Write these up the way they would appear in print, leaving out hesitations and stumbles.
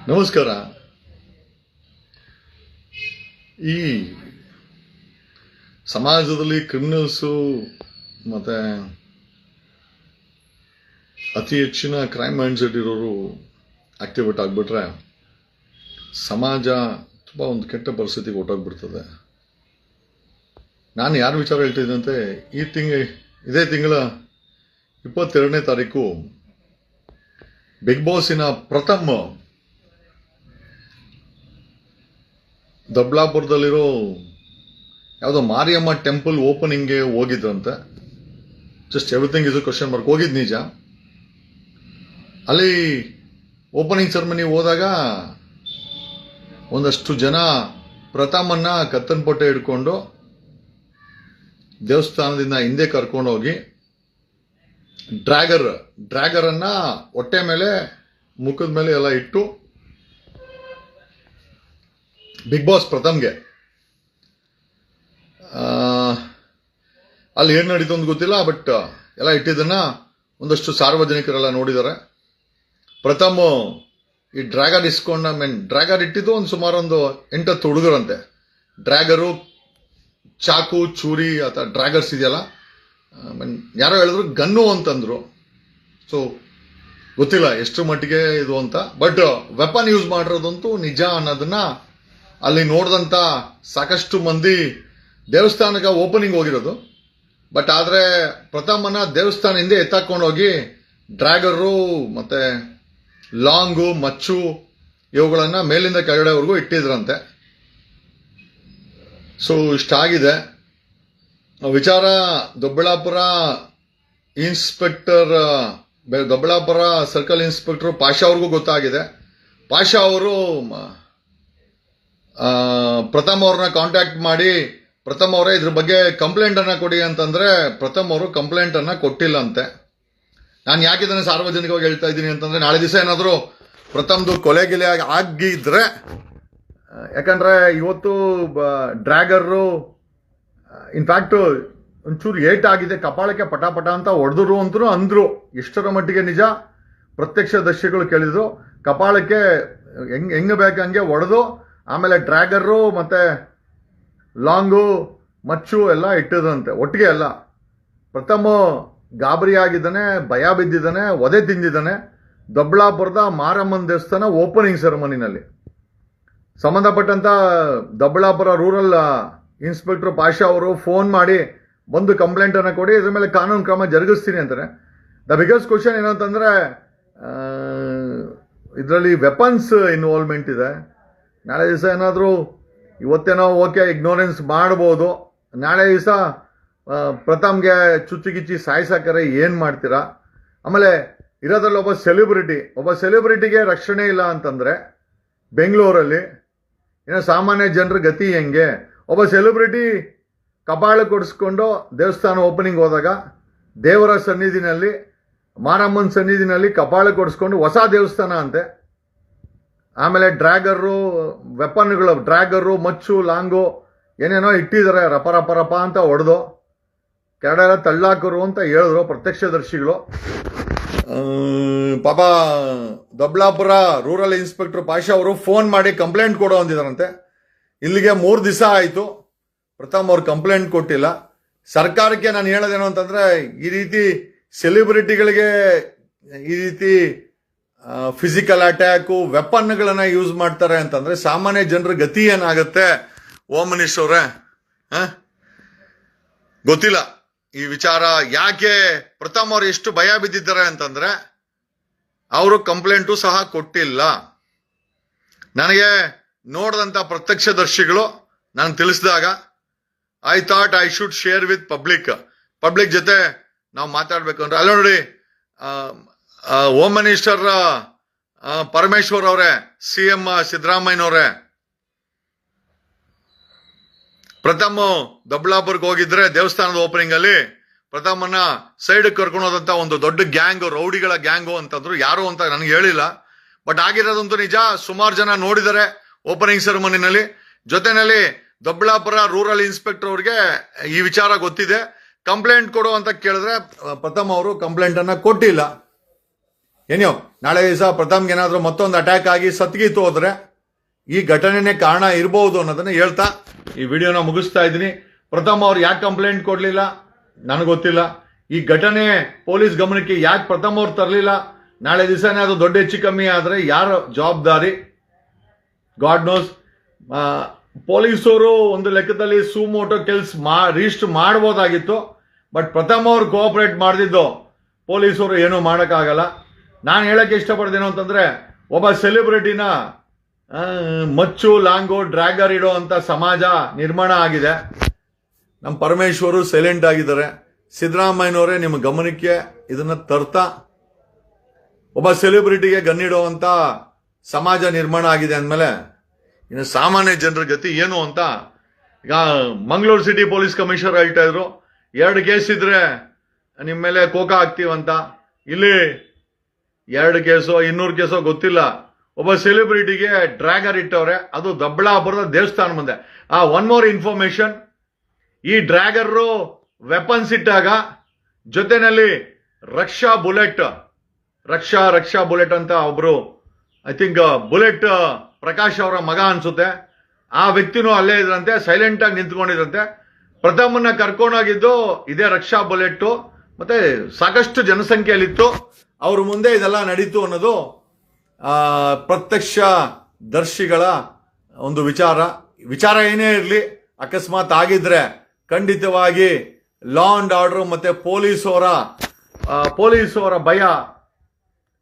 ನಮಸ್ಕಾರ. ಈ ಸಮಾಜದಲ್ಲಿ ಕ್ರಿಮಿನಲ್ಸು ಮತ್ತೆ ಅತಿ ಹೆಚ್ಚಿನ ಕ್ರೈಮ್ ಮೈಂಡ್ ಸೆಟ್ ಇರೋರು ಆಕ್ಟಿವೇಟ್ ಆಗಿಬಿಟ್ರೆ ಸಮಾಜ ತುಂಬ ಒಂದು ಕೆಟ್ಟ ಪರಿಸ್ಥಿತಿಗೆ ಹೊಟ್ಟೋಗ್ಬಿಡ್ತದೆ. ನಾನು ಯಾರ ವಿಚಾರ ಹೇಳ್ತಿದ್ದಂತೆ, ಇದೇ ತಿಂಗಳ 22ನೇ ತಾರೀಕು ಬಿಗ್ ಬಾಸಿನ ಪ್ರಥಮ ದೊಡ್ಡಬಳ್ಳಾಪುರದಲ್ಲಿರೋ ಯಾವುದೋ ಮಾರಿಯಮ್ಮ ಟೆಂಪಲ್ ಓಪನಿಂಗ್ಗೆ ಹೋಗಿದ್ರಂತೆ. Just everything is question mark. ಹೋಗಿದ್ ನಿಜ. ಅಲ್ಲಿ ಓಪನಿಂಗ್ ಸೆರೆಮನಿ ಹೋದಾಗ ಒಂದಷ್ಟು ಜನ ಪ್ರಥಮನ್ನ ಕತ್ತನ್ ಪೊಟ್ಟೆ ಹಿಡ್ಕೊಂಡು ದೇವಸ್ಥಾನದಿಂದ ಹಿಂದೆ ಕರ್ಕೊಂಡು ಹೋಗಿ ಡ್ರ್ಯಾಗರ್ ಅನ್ನ ಹೊಟ್ಟೆ ಮೇಲೆ ಮುಖದ ಮೇಲೆ ಎಲ್ಲ ಇಟ್ಟು ಬಿಗ್ ಬಾಸ್ ಪ್ರಥಮ್ಗೆ ಅಲ್ಲಿ ಏನ್ ನಡೀತು ಅಂತ ಗೊತ್ತಿಲ್ಲ, ಬಟ್ ಎಲ್ಲ ಇಟ್ಟಿದ್ದನ್ನ ಒಂದಷ್ಟು ಸಾರ್ವಜನಿಕರೆಲ್ಲ ನೋಡಿದ್ದಾರೆ. ಪ್ರಥಮ್ ಈ ಡ್ರ್ಯಾಗರ್ ಇಟ್ಟಿದ್ದು ಒಂದು ಸುಮಾರು ಒಂದು 8-10 ಹುಡುಗರಂತೆ. ಡ್ರ್ಯಾಗರು, ಚಾಕು, ಚೂರಿ ಅಥವಾ ಡ್ರ್ಯಾಗರ್ಸ್ ಇದೆಯಲ್ಲ, ಯಾರೋ ಹೇಳಿದ್ರು ಗನ್ನು ಅಂತಂದ್ರು. ಸೊ ಗೊತ್ತಿಲ್ಲ ಎಷ್ಟು ಮಟ್ಟಿಗೆ ಇದು ಅಂತ, ಬಟ್ ವೆಪನ್ ಯೂಸ್ ಮಾಡಿರೋದಂತೂ ನಿಜ ಅನ್ನೋದನ್ನ ಅಲ್ಲಿ ನೋಡಿದಂತ ಸಾಕಷ್ಟು ಮಂದಿ ದೇವಸ್ಥಾನಕ್ಕೆ ಓಪನಿಂಗ್ ಹೋಗಿರೋದು. ಬಟ್ ಆದ್ರೆ ಪ್ರಥಮನ ದೇವಸ್ಥಾನ ಹಿಂದೆ ಎತ್ತಾಕೊಂಡು ಹೋಗಿ ಡ್ರ್ಯಾಗರು ಮತ್ತೆ ಲಾಂಗು, ಮಚ್ಚು ಇವುಗಳನ್ನ ಮೇಲಿಂದ ಕೆಳಗಡೆವರೆಗೂ ಇಟ್ಟಿದ್ರಂತೆ. ಸೊ ಇಷ್ಟಾಗಿದೆ ವಿಚಾರ. ದೊಡ್ಡಬಳ್ಳಾಪುರ ಸರ್ಕಲ್ ಇನ್ಸ್ಪೆಕ್ಟರ್ ಪಾಷಾ ಅವ್ರಿಗೂ ಗೊತ್ತಾಗಿದೆ. ಪಾಷಾ ಅವರು ಪ್ರಥಮ್ ಅವ್ರನ್ನ ಕಾಂಟ್ಯಾಕ್ಟ್ ಮಾಡಿ, ಪ್ರಥಮ್ ಅವರೇ ಇದ್ರ ಬಗ್ಗೆ ಕಂಪ್ಲೇಂಟ್ ಅನ್ನ ಕೊಡಿ ಅಂತಂದ್ರೆ ಪ್ರಥಮ್ ಅವರು ಕಂಪ್ಲೇಂಟ್ ಅನ್ನ ಕೊಟ್ಟಿಲ್ಲ ಅಂತೆ. ನಾನು ಯಾಕೆ ಇದನ್ನ ಸಾರ್ವಜನಿಕವಾಗಿ ಹೇಳ್ತಾ ಇದ್ದೀನಿ ಅಂತಂದ್ರೆ, ನಾಳೆ ದಿವಸ ಏನಾದರೂ ಪ್ರಥಮ್ದು ಕೊಲೆಗಿಲೆ ಆಗಿದ್ರೆ, ಯಾಕಂದ್ರೆ ಇವತ್ತು ಡ್ರ್ಯಾಗರು ಇನ್ಫ್ಯಾಕ್ಟ್ ಒಂಚೂರು ಏಟ್ ಆಗಿದೆ, ಕಪಾಳಕ್ಕೆ ಪಟಾಪಟ ಅಂತ ಹೊಡೆದ್ರು ಅಂತೂ ಅಂದ್ರು. ಎಷ್ಟರ ಮಟ್ಟಿಗೆ ನಿಜ ಪ್ರತ್ಯಕ್ಷದರ್ಶಿಗಳು ಕೇಳಿದ್ರು. ಕಪಾಳಕ್ಕೆ ಹೆಂಗ ಬೇಕಂಗೆ ಹೊಡೆದು ಆಮೇಲೆ ಡ್ರ್ಯಾಗರು ಮತ್ತೆ ಲಾಂಗು, ಮಚ್ಚು ಎಲ್ಲ ಇಟ್ಟಿದಂತೆ ಒಟ್ಟಿಗೆ ಎಲ್ಲ. ಪ್ರಥಮ ಗಾಬರಿ ಆಗಿದ್ದಾನೆ, ಭಯ ಬಿದ್ದಿದ್ದಾನೆ, ಒದೆ ತಿಂದಿದ್ದಾನೆ. ದೊಡ್ಡಬಳ್ಳಾಪುರದ ಮಾರಮ್ಮನ ದೇವಸ್ಥಾನ ಓಪನಿಂಗ್ ಸೆರೆಮನಿನಲ್ಲಿ ಸಂಬಂಧಪಟ್ಟಂತ ದೊಡ್ಡಬಳ್ಳಾಪುರ ರೂರಲ್ ಇನ್ಸ್ಪೆಕ್ಟರ್ ಪಾಷಾ ಅವರು ಫೋನ್ ಮಾಡಿ ಬಂದು ಕಂಪ್ಲೇಂಟ್ ಅನ್ನ ಕೊಡಿ, ಇದ್ರ ಮೇಲೆ ಕಾನೂನು ಕ್ರಮ ಜರುಗಿಸ್ತೀನಿ ಅಂತಾರೆ. ದ ಬಿಗ್ಗೆಸ್ಟ್ ಕ್ವಶನ್ ಏನಂತಂದ್ರೆ, ಇದರಲ್ಲಿ ವೆಪನ್ಸ್ ಇನ್ವಾಲ್ವ್ಮೆಂಟ್ ಇದೆ. ನಾಳೆ ದಿವಸ ಏನಾದರೂ ಇವತ್ತೇನೋ ಓಕೆ ಇಗ್ನೋರೆನ್ಸ್ ಮಾಡ್ಬೋದು, ನಾಳೆ ದಿವಸ ಪ್ರಥಮ್ಗೆ ಚುಚ್ಚುಗಿಚ್ಚಿ ಸಾಯಿಸಾಕರೆ ಏನು ಮಾಡ್ತೀರಾ? ಆಮೇಲೆ ಇರೋದ್ರಲ್ಲಿ ಒಬ್ಬ ಸೆಲೆಬ್ರಿಟಿಗೆ ರಕ್ಷಣೆ ಇಲ್ಲ ಅಂತಂದ್ರೆ ಬೆಂಗಳೂರಲ್ಲಿ ಏನೋ ಸಾಮಾನ್ಯ ಜನರ ಗತಿ ಹೆಂಗೆ? ಒಬ್ಬ ಸೆಲೆಬ್ರಿಟಿ ಕಪಾಳ ಕೊಡಿಸ್ಕೊಂಡು ದೇವಸ್ಥಾನ ಓಪನಿಂಗ್ ಹೋದಾಗ ದೇವರ ಸನ್ನಿಧಿನಲ್ಲಿ, ಮಾರಮ್ಮನ ಸನ್ನಿಧಿನಲ್ಲಿ ಕಪಾಳ ಕೊಡಿಸ್ಕೊಂಡು ಹೊಸ ದೇವಸ್ಥಾನ ಅಂತೆ. ಆಮೇಲೆ ಡ್ರ್ಯಾಗರು, ಮಚ್ಚು, ಲಾಂಗು ಏನೇನೋ ಇಟ್ಟಿದ್ದಾರೆ, ರಪ ಅಂತ ಹೊಡೆದು ಕೆರಡೆಲ್ಲ ತಳ್ಳಾಕರು ಅಂತ ಹೇಳಿದ್ರು ಪ್ರತ್ಯಕ್ಷದರ್ಶಿಗಳು. ಪಾಪ ದೊಡ್ಡಬಳ್ಳಾಪುರ ರೂರಲ್ ಇನ್ಸ್ಪೆಕ್ಟರ್ ಪಾಷಾ ಅವರು ಫೋನ್ ಮಾಡಿ ಕಂಪ್ಲೇಂಟ್ ಕೊಡೋ ಅಂದಿದಾರಂತೆ. ಇಲ್ಲಿಗೆ 3 ದಿವಸ ಆಯಿತು, ಪ್ರಥಮ್ ಅವ್ರು ಕಂಪ್ಲೇಂಟ್ ಕೊಟ್ಟಿಲ್ಲ. ಸರ್ಕಾರಕ್ಕೆ ನಾನು ಹೇಳೋದೇನು ಅಂತಂದ್ರೆ, ಈ ರೀತಿ ಸೆಲೆಬ್ರಿಟಿಗಳಿಗೆ ಈ ರೀತಿ ಫಿಸಿಕಲ್ ಅಟ್ಯಾಕು, ವೆಪನ್ಗಳನ್ನ ಯೂಸ್ ಮಾಡ್ತಾರೆ ಅಂತಂದ್ರೆ ಸಾಮಾನ್ಯ ಜನರ ಗತಿ ಏನಾಗುತ್ತೆ? ಹೋಮ್ ಮಿನಿಸ್ಟರ್ ಅವರೇ ಗೊತ್ತಿಲ್ಲ ಈ ವಿಚಾರ. ಯಾಕೆ ಪ್ರಥಮ್ ಅವ್ರು ಎಷ್ಟು ಭಯ ಬಿದ್ದಿದ್ದಾರೆ ಅಂತಂದ್ರೆ, ಅವರು ಕಂಪ್ಲೇಂಟು ಸಹ ಕೊಟ್ಟಿಲ್ಲ. ನನಗೆ ನೋಡಿದಂತ ಪ್ರತ್ಯಕ್ಷದರ್ಶಿಗಳು ನಾನು ತಿಳಿಸಿದಾಗ I thought I should share with public ಜೊತೆ ನಾವು ಮಾತಾಡ್ಬೇಕು ಅಂದ್ರೆ, ಅಲ್ಲ ನೋಡಿ, ಹೋಮ್ ಮಿನಿಸ್ಟರ್ ಪರಮೇಶ್ವರ್ ಅವರೇ, CM ಸಿದ್ದರಾಮಯ್ಯನವರೇ, ಪ್ರಥಮ್ ದೊಡ್ಡಬಳ್ಳಾಪುರಕ್ಕೆ ಹೋಗಿದ್ರೆ ದೇವಸ್ಥಾನದ ಓಪನಿಂಗ್ ಅಲ್ಲಿ ಪ್ರಥಮನ್ನ ಸೈಡ್ ಕರ್ಕೊಂಡು ಹೋದಂತ ಒಂದು ದೊಡ್ಡ ಗ್ಯಾಂಗ್, ರೌಡಿಗಳ ಗ್ಯಾಂಗು ಅಂತಂದ್ರು. ಯಾರು ಅಂತ ನನಗೆ ಹೇಳಿಲ್ಲ, ಬಟ್ ಆಗಿರೋದಂತೂ ನಿಜ. ಸುಮಾರು ಜನ ನೋಡಿದ್ದಾರೆ ಓಪನಿಂಗ್ ಸೆರೆಮನಿನಲ್ಲಿ. ಜೊತೆನಲ್ಲಿ ದೊಡ್ಡಬಳ್ಳಾಪುರ ರೂರಲ್ ಇನ್ಸ್ಪೆಕ್ಟರ್ ಅವ್ರಿಗೆ ಈ ವಿಚಾರ ಗೊತ್ತಿದೆ. ಕಂಪ್ಲೇಂಟ್ ಕೊಡು ಅಂತ ಕೇಳಿದ್ರೆ ಪ್ರಥಮ್ ಅವರು ಕಂಪ್ಲೇಂಟ್ ಅನ್ನ ಕೊಟ್ಟಿಲ್ಲ. ಏನೋ ನಾಳೆ ದಿವಸ ಪ್ರಥಮ್ಗೆ ಏನಾದರೂ ಮತ್ತೊಂದು ಅಟ್ಯಾಕ್ ಆಗಿ ಸತ್ಗೀತು ಹೋದ್ರೆ ಈ ಘಟನೆನೇ ಕಾರಣ ಇರಬಹುದು ಅನ್ನೋದನ್ನ ಹೇಳ್ತಾ ಈ ವಿಡಿಯೋನ ಮುಗಿಸ್ತಾ ಇದ್ದೀನಿ. ಪ್ರಥಮ್ ಅವ್ರು ಯಾಕೆ ಕಂಪ್ಲೇಂಟ್ ಕೊಡ್ಲಿಲ್ಲ ನನಗೆ ಗೊತ್ತಿಲ್ಲ. ಈ ಘಟನೆ ಪೊಲೀಸ್ ಗಮನಕ್ಕೆ ಯಾಕೆ ಪ್ರಥಮ್ ಅವ್ರು ತರಲಿಲ್ಲ, ನಾಳೆ ದಿವಸನೇ ಅದು ದೊಡ್ಡ ಹೆಚ್ಚು ಕಮ್ಮಿ ಆದ್ರೆ ಯಾರು ಜವಾಬ್ದಾರಿ, ಗಾಡ್ ನೋಸ್. ಪೊಲೀಸರು ಒಂದು ಲೆಕ್ಕದಲ್ಲಿ ಸುಮೋಟೋ ರಿಜಿಸ್ಟರ್ ಮಾಡ್ಬೋದಾಗಿತ್ತು. ಬಟ್ ಪ್ರಥಮ್ ಅವ್ರು ಕೋಆಪರೇಟ್ ಮಾಡ್ದಿದ್ದು ಪೊಲೀಸರು ಏನೂ ಮಾಡೋಕ್ಕಾಗಲ್ಲ. ನಾನು ಹೇಳಕ್ಕೆ ಇಷ್ಟಪಡ್ತೇನೆ ಅಂತಂದ್ರೆ, ಒಬ್ಬ ಸೆಲೆಬ್ರಿಟಿನ ಮಚ್ಚು ಲಾಂಗು ಡ್ರ್ಯಾಗರ್ ಇಡೋ ಅಂತ ಸಮಾಜ ನಿರ್ಮಾಣ ಆಗಿದೆ. ನಮ್ಮ ಪರಮೇಶ್ವರು ಸೈಲೆಂಟ್ ಆಗಿದ್ದಾರೆ. ಸಿದ್ದರಾಮಯ್ಯನವರೇ ನಿಮ್ಮ ಗಮನಕ್ಕೆ ಇದನ್ನ ತರ್ತಾ, ಒಬ್ಬ ಸೆಲೆಬ್ರಿಟಿಗೆ ಗನ್ನಿಡುವಂತ ಸಮಾಜ ನಿರ್ಮಾಣ ಆಗಿದೆ ಅಂದಮೇಲೆ ಇನ್ನು ಸಾಮಾನ್ಯ ಜನರ ಗತಿ ಏನು ಅಂತ ಈಗ ಮಂಗಳೂರು ಸಿಟಿ ಪೊಲೀಸ್ ಕಮಿಷನರ್ ಹೇಳ್ತಾ ಇದ್ರು, 2 ಕೇಸ್ ಇದ್ರೆ ನಿಮ್ಮ ಮೇಲೆ ಕೋಕ ಹಾಕ್ತೀವಂತ. ಇಲ್ಲಿ 2 ಕೇಸೋ 200 ಕೇಸೋ ಗೊತ್ತಿಲ್ಲ, ಒಬ್ಬ ಸೆಲೆಬ್ರಿಟಿಗೆ ಡ್ರ್ಯಾಗರ್ ಇಟ್ಟವ್ರೆ, ಅದು ದೊಡ್ಡಬಳ್ಳಾಪುರದ ದೇವಸ್ಥಾನ ಮುಂದೆ. ಒನ್ ಮೋರ್ ಇನ್ಫಾರ್ಮೇಶನ್, ಈ ಡ್ರ್ಯಾಗರ್ ವೆಪನ್ಸ್ ಇಟ್ಟಾಗ ಜೊತೆನಲ್ಲಿ ರಕ್ಷಾ ಬುಲೆಟ್ ಅಂತ ಒಬ್ರು, ಐ ಥಿಂಕ್ ಬುಲೆಟ್ ಪ್ರಕಾಶ್ ಅವರ ಮಗ ಅನ್ಸುತ್ತೆ, ಆ ವ್ಯಕ್ತಿನೂ ಅಲ್ಲೇ ಇದ್ರಂತೆ, ಸೈಲೆಂಟ್ ಆಗಿ ನಿಂತ್ಕೊಂಡಿದ್ರಂತೆ. ಪ್ರಥಮನ್ನ ಕರ್ಕೊಂಡೋಗಿದ್ದು ಇದೇ ರಕ್ಷಾ ಬುಲೆಟ್, ಮತ್ತೆ ಸಾಕಷ್ಟು ಜನಸಂಖ್ಯೆಯಲ್ಲಿತ್ತು. ಅವ್ರ ಮುಂದೆ ಇದೆಲ್ಲ ನಡೀತು ಅನ್ನೋದು ಪ್ರತ್ಯಕ್ಷ ದರ್ಶಿಗಳ ಒಂದು ವಿಚಾರ ಏನೇ ಇರಲಿ, ಅಕಸ್ಮಾತ್ ಆಗಿದ್ರೆ ಖಂಡಿತವಾಗಿ ಲಾ ಅಂಡ್ ಆರ್ಡರ್ ಮತ್ತೆ ಪೊಲೀಸವರ ಭಯ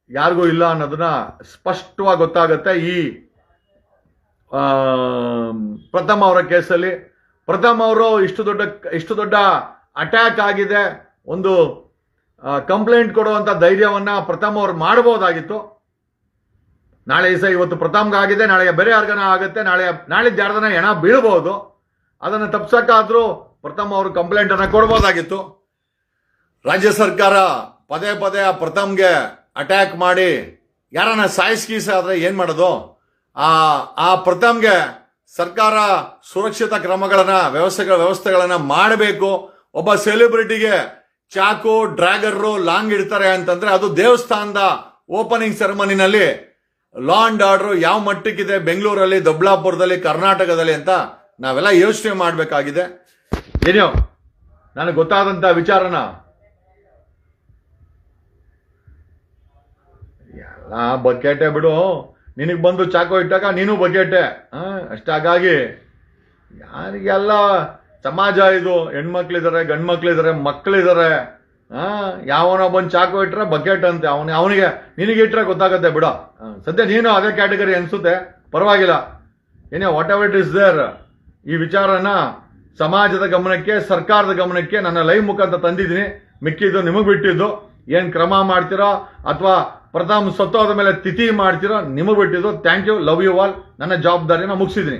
ಯಾರಿಗೂ ಇಲ್ಲ ಅನ್ನೋದನ್ನ ಸ್ಪಷ್ಟವಾಗಿ ಗೊತ್ತಾಗುತ್ತೆ. ಈ ಪ್ರಥಮ್ ಅವರ ಕೇಸಲ್ಲಿ ಪ್ರಥಮ್ ಅವರು ಇಷ್ಟು ದೊಡ್ಡ ಅಟ್ಯಾಕ್ ಆಗಿದೆ, ಒಂದು ಕಂಪ್ಲೇಂಟ್ ಕೊಡುವಂತ ಧೈರ್ಯವನ್ನ ಪ್ರಥಮ್ ಅವ್ರು ಮಾಡಬಹುದಾಗಿತ್ತು. ನಾಳೆ ದಿವಸ ಇವತ್ತು ಪ್ರಥಮ್ಗೆ ಆಗಿದೆ, ನಾಳೆ ಬೇರೆ ಯಾರಿಗನ ಆಗುತ್ತೆ, ನಾಳಿದ್ದು ಯಾರ್ದನ ಹೆಣ ಬೀಳಬಹುದು. ಅದನ್ನು ತಪ್ಸಕ್ಕಾದ್ರೂ ಪ್ರಥಮ್ ಅವರು ಕಂಪ್ಲೇಂಟ್ ಅನ್ನ ಕೊಡಬಹುದಾಗಿತ್ತು. ರಾಜ್ಯ ಸರ್ಕಾರ ಪದೇ ಪದೇ ಆ ಪ್ರಥಮ್ಗೆ ಅಟ್ಯಾಕ್ ಮಾಡಿ ಯಾರನ್ನ ಸಾಯಿಸ್ಕೀಸ ಆದ್ರೆ ಏನ್ ಮಾಡೋದು? ಆ ಪ್ರಥಮ್ಗೆ ಸರ್ಕಾರ ಸುರಕ್ಷಿತ ಕ್ರಮಗಳನ್ನ ವ್ಯವಸ್ಥೆಗಳನ್ನ ಮಾಡಬೇಕು. ಒಬ್ಬ ಸೆಲೆಬ್ರಿಟಿಗೆ ಚಾಕು ಡ್ರ್ಯಾಗರ್ ಲಾಂಗ್ ಇಡ್ತಾರೆ ಅಂತಂದ್ರೆ ಅದು ದೇವಸ್ಥಾನದ ಓಪನಿಂಗ್ ಸೆರೆಮನಿನಲ್ಲಿ ಲಾ ಅಂಡ್ ಆರ್ಡರ್ ಯಾವ ಮಟ್ಟಕ್ಕಿದೆ ಬೆಂಗಳೂರಲ್ಲಿ, ದೊಡ್ಡಬಳ್ಳಾಪುರದಲ್ಲಿ, ಕರ್ನಾಟಕದಲ್ಲಿ ಅಂತ ನಾವೆಲ್ಲ ಯೋಚನೆ ಮಾಡಬೇಕಾಗಿದೆ. ಏನೋ ನನಗೆ ಗೊತ್ತಾದಂತ ವಿಚಾರನ ಎಲ್ಲ ಬಕೆಟೆ ಬಿಡು, ನಿನಗೆ ಬಂದು ಚಾಕು ಇಟ್ಟಾಗ ನೀನು ಬಕೆಟೆ ಅಷ್ಟಾಗಾಗಿ ಯಾರಿಗೆಲ್ಲ ಸಮಾಜ ಇದು, ಹೆಣ್ಮಕ್ಳಿದಾರೆ, ಗಂಡ್ಮಕ್ಳಿದಾರೆ, ಮಕ್ಳಿದಾರೆ. ಯಾವನೋ ಬಂದು ಚಾಕು ಇಟ್ರೆ ಬಕೆಟ್ ಅಂತೆ, ಅವನಿಗೆ ನಿನಗೆ ಇಟ್ರೆ ಗೊತ್ತಾಗತ್ತೆ ಬಿಡ. ಸದ್ಯ ನೀನು ಅದೇ ಕ್ಯಾಟಗರಿ ಅನ್ಸುತ್ತೆ, ಪರವಾಗಿಲ್ಲ. ಏನೇ whatever it is there, ಈ ವಿಚಾರನ ಸಮಾಜದ ಗಮನಕ್ಕೆ, ಸರ್ಕಾರದ ಗಮನಕ್ಕೆ ನನ್ನ ಲೈವ್ ಮುಖಾಂತರ ತಂದಿದ್ದೀನಿ. ಮಿಕ್ಕಿದ್ದು ನಿಮಗೆ ಬಿಟ್ಟಿದ್ದು, ಏನ್ ಕ್ರಮ ಮಾಡ್ತೀರೋ ಅಥವಾ ಪ್ರಥಮ್ ಸತ್ತೋದ ಮೇಲೆ ತಿಥಿ ಮಾಡ್ತೀರೋ ನಿಮಗೆ ಬಿಟ್ಟಿದ್ದು. Thank you, love you all. ನನ್ನ ಜವಾಬ್ದಾರಿನ ಮುಗಿಸಿದ್ದೀನಿ.